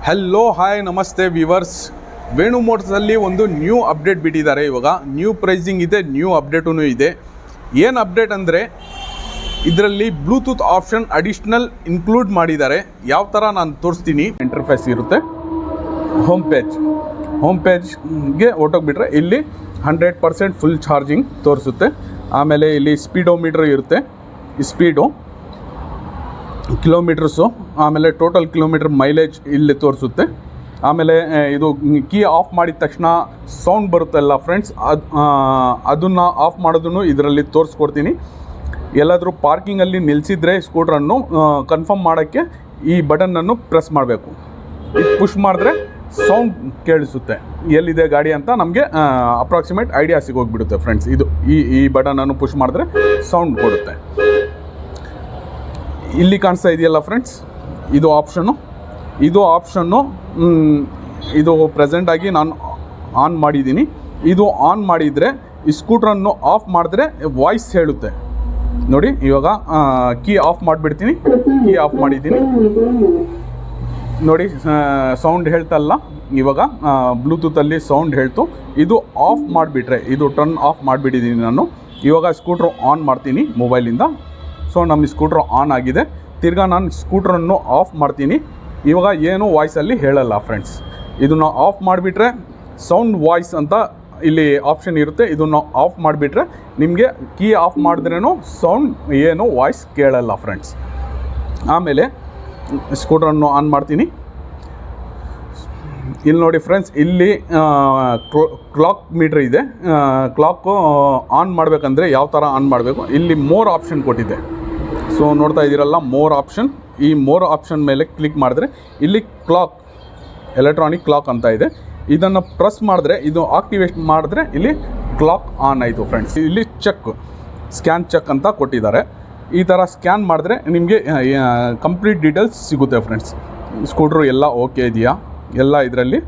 Hello hi ನಮಸ್ತೆ viewers. Venu ಮೋಟರ್ಸಲ್ಲಿ ಒಂದು new update ಬಿಟ್ಟಿದ್ದಾರೆ. ಇವಾಗ ನ್ಯೂ ಪ್ರೈಸಿಂಗ್ ಇದೆ, ನ್ಯೂ ಅಪ್ಡೇಟೂ ಇದೆ. ಏನು ಅಪ್ಡೇಟ್ ಅಂದರೆ ಇದರಲ್ಲಿ ಬ್ಲೂಟೂತ್ ಆಪ್ಷನ್ ಅಡಿಷ್ನಲ್ ಇನ್ಕ್ಲೂಡ್ ಮಾಡಿದ್ದಾರೆ. ಯಾವ ಥರ ನಾನು ತೋರಿಸ್ತೀನಿ. ಇಂಟರ್ಫೇಸ್ ಇರುತ್ತೆ. ಹೋಮ್ ಪೇಜ್ಗೆ ಹೊರಟೋಗ್ಬಿಟ್ರೆ ಇಲ್ಲಿ 100% ಫುಲ್ ಚಾರ್ಜಿಂಗ್ ತೋರಿಸುತ್ತೆ. ಆಮೇಲೆ ಇಲ್ಲಿ ಸ್ಪೀಡೋಮೀಟ್ರ್ ಇರುತ್ತೆ, ಈ ಸ್ಪೀಡು ಕಿಲೋಮೀಟರ್ಸು, ಆಮೇಲೆ ಟೋಟಲ್ ಕಿಲೋಮೀಟ್ರ್ ಮೈಲೇಜ್ ಇಲ್ಲಿ ತೋರಿಸುತ್ತೆ. ಆಮೇಲೆ ಇದು ಕೀ ಆಫ್ ಮಾಡಿದ ತಕ್ಷಣ ಸೌಂಡ್ ಬರುತ್ತಲ್ಲ ಫ್ರೆಂಡ್ಸ್, ಅದನ್ನು ಆಫ್ ಮಾಡೋದನ್ನು ಇದರಲ್ಲಿ ತೋರಿಸ್ಕೊಡ್ತೀನಿ. ಎಲ್ಲಾದರೂ ಪಾರ್ಕಿಂಗಲ್ಲಿ ನಿಲ್ಲಿಸಿದ್ರೆ ಸ್ಕೂಟ್ರನ್ನು ಕನ್ಫರ್ಮ್ ಮಾಡೋಕ್ಕೆ ಈ ಬಟನ್ನನ್ನು ಪ್ರೆಸ್ ಮಾಡಬೇಕು. ಪುಷ್ ಮಾಡಿದ್ರೆ ಸೌಂಡ್ ಕೇಳಿಸುತ್ತೆ ಎಲ್ಲಿದೆ ಗಾಡಿ ಅಂತ. ನಮಗೆ ಅಪ್ರಾಕ್ಸಿಮೇಟ್ ಐಡಿಯಾ ಸಿಗೋಗ್ಬಿಡುತ್ತೆ ಫ್ರೆಂಡ್ಸ್. ಇದು ಈ ಬಟನನ್ನು ಪುಷ್ ಮಾಡಿದ್ರೆ ಸೌಂಡ್ ಕೊಡುತ್ತೆ. ಇಲ್ಲಿ ಕಾಣಿಸ್ತಾ ಇದೆಯಲ್ಲ ಫ್ರೆಂಡ್ಸ್, ಇದು ಆಪ್ಷನ್ನು ಇದು ಪ್ರೆಸೆಂಟಾಗಿ ನಾನು ಆನ್ ಮಾಡಿದ್ದೀನಿ. ಇದು ಆನ್ ಮಾಡಿದರೆ ಈ ಸ್ಕೂಟ್ರನ್ನು ಆಫ್ ಮಾಡಿದ್ರೆ ವಾಯ್ಸ್ ಹೇಳುತ್ತೆ ನೋಡಿ. ಇವಾಗ ಕೀ ಆಫ್ ಮಾಡಿಬಿಡ್ತೀನಿ. ಕೀ ಆಫ್ ಮಾಡಿದ್ದೀನಿ ನೋಡಿ, ಸೌಂಡ್ ಹೇಳ್ತಲ್ಲ. ಇವಾಗ ಬ್ಲೂಟೂತಲ್ಲಿ ಸೌಂಡ್ ಹೇಳ್ತು. ಇದು ಆಫ್ ಮಾಡಿಬಿಟ್ರೆ, ಇದು ಟರ್ನ್ ಆಫ್ ಮಾಡಿಬಿಟ್ಟಿದ್ದೀನಿ ನಾನು. ಇವಾಗ ಸ್ಕೂಟ್ರು ಆನ್ ಮಾಡ್ತೀನಿ ಮೊಬೈಲಿಂದ. ಸೊ ನಮ್ಮ ಸ್ಕೂಟ್ರ್ ಆನ್ ಆಗಿದೆ. ತಿರ್ಗಾ ನಾನು ಸ್ಕೂಟ್ರನ್ನು ಆಫ್ ಮಾಡ್ತೀನಿ. ಇವಾಗ ಏನು ವಾಯ್ಸಲ್ಲಿ ಹೇಳಲ್ಲ ಫ್ರೆಂಡ್ಸ್. ಇದನ್ನು ಆಫ್ ಮಾಡಿಬಿಟ್ರೆ ಸೌಂಡ್ ವಾಯ್ಸ್ ಅಂತ ಇಲ್ಲಿ ಆಪ್ಷನ್ ಇರುತ್ತೆ. ಇದನ್ನು ಆಫ್ ಮಾಡಿಬಿಟ್ರೆ ನಿಮಗೆ ಕೀ ಆಫ್ ಮಾಡಿದ್ರೇನು ಸೌಂಡ್ ಏನು ವಾಯ್ಸ್ ಕೇಳಲ್ಲ ಫ್ರೆಂಡ್ಸ್. ಆಮೇಲೆ ಸ್ಕೂಟ್ರನ್ನು ಆನ್ ಮಾಡ್ತೀನಿ. ಇಲ್ಲಿ ನೋಡಿ ಫ್ರೆಂಡ್ಸ್, ಇಲ್ಲಿ ಕ್ಲಾಕ್ ಮೀಟ್ರ್ ಇದೆ. ಕ್ಲಾಕು ಆನ್ ಮಾಡಬೇಕಂದ್ರೆ ಯಾವ ಥರ ಆನ್ ಮಾಡಬೇಕು, ಇಲ್ಲಿ ಮೋರ್ ಆಪ್ಷನ್ ಕೊಟ್ಟಿದೆ. ಸೊ ನೋಡ್ತಾ ಇದ್ದೀರಲ್ಲ, ಮೋರ್ ಆಪ್ಷನ್. ಈ ಮೋರ್ ಆಪ್ಷನ್ ಮೇಲೆ ಕ್ಲಿಕ್ ಮಾಡಿದ್ರೆ ಇಲ್ಲಿ ಕ್ಲಾಕ್, ಎಲೆಕ್ಟ್ರಾನಿಕ್ ಕ್ಲಾಕ್ ಅಂತ ಇದೆ. ಇದನ್ನು ಪ್ರೆಸ್ ಮಾಡಿದ್ರೆ, ಇದು ಆಕ್ಟಿವೇಟ್ ಮಾಡಿದ್ರೆ ಇಲ್ಲಿ ಕ್ಲಾಕ್ ಆನ್ ಆಯಿತು ಫ್ರೆಂಡ್ಸ್. ಇಲ್ಲಿ ಸ್ಕ್ಯಾನ್ ಚೆಕ್ ಅಂತ ಕೊಟ್ಟಿದ್ದಾರೆ. ಈ ಥರ ಸ್ಕ್ಯಾನ್ ಮಾಡಿದ್ರೆ ನಿಮಗೆ ಕಂಪ್ಲೀಟ್ ಡೀಟೇಲ್ಸ್ ಸಿಗುತ್ತೆ ಫ್ರೆಂಡ್ಸ್. ಸ್ಕೂಟ್ರು ಎಲ್ಲ ಓಕೆ ಇದೆಯಾ, ಎಲ್ಲ ಇದರಲ್ಲಿ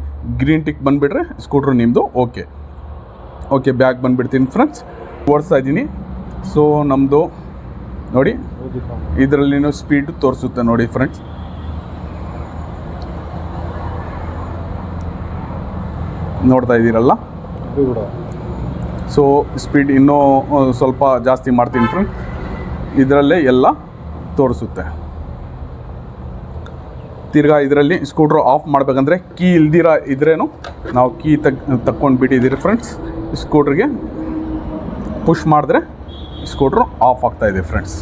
ಗ್ರೀನ್ ಟಿಕ್ ಬಂದುಬಿಟ್ರೆ ಸ್ಕೂಟ್ರು ನಿಮ್ಮದು ಓಕೆ. ಬ್ಯಾಗ್ ಬಂದುಬಿಡ್ತೀನಿ ಫ್ರೆಂಡ್ಸ್, ಓಡಿಸ್ತಾ ಇದ್ದೀನಿ. ಸೊ ನಮ್ಮದು ನೋಡಿ, ಇದರಲ್ಲಿನೂ ಸ್ಪೀಡ್ ತೋರಿಸುತ್ತೆ ನೋಡಿ ಫ್ರೆಂಡ್ಸ್. ನೋಡ್ತಾ ಇದ್ದೀರಲ್ಲ. ಸೊ ಸ್ಪೀಡ್ ಇನ್ನೂ ಸ್ವಲ್ಪ ಜಾಸ್ತಿ ಮಾಡ್ತೀನಿ ಫ್ರೆಂಡ್ಸ್. ಇದರಲ್ಲೇ ಎಲ್ಲ ತೋರಿಸುತ್ತೆ. ತಿರ್ಗಾ ಇದರಲ್ಲಿ ಸ್ಕೂಟ್ರ್ ಆಫ್ ಮಾಡಬೇಕಂದ್ರೆ ಕೀ ಇದ್ರೇನು ನಾವು ಕೀ ತಕ್ಕೊಂಡು ಬಿಟ್ಟಿದ್ದೀರಿ ಫ್ರೆಂಡ್ಸ್. ಸ್ಕೂಟ್ರಿಗೆ ಪುಷ್ ಮಾಡಿದ್ರೆ ಸ್ಕೂಟ್ರ್ ಆಫ್ ಆಗ್ತಾಯಿದೆ ಫ್ರೆಂಡ್ಸ್.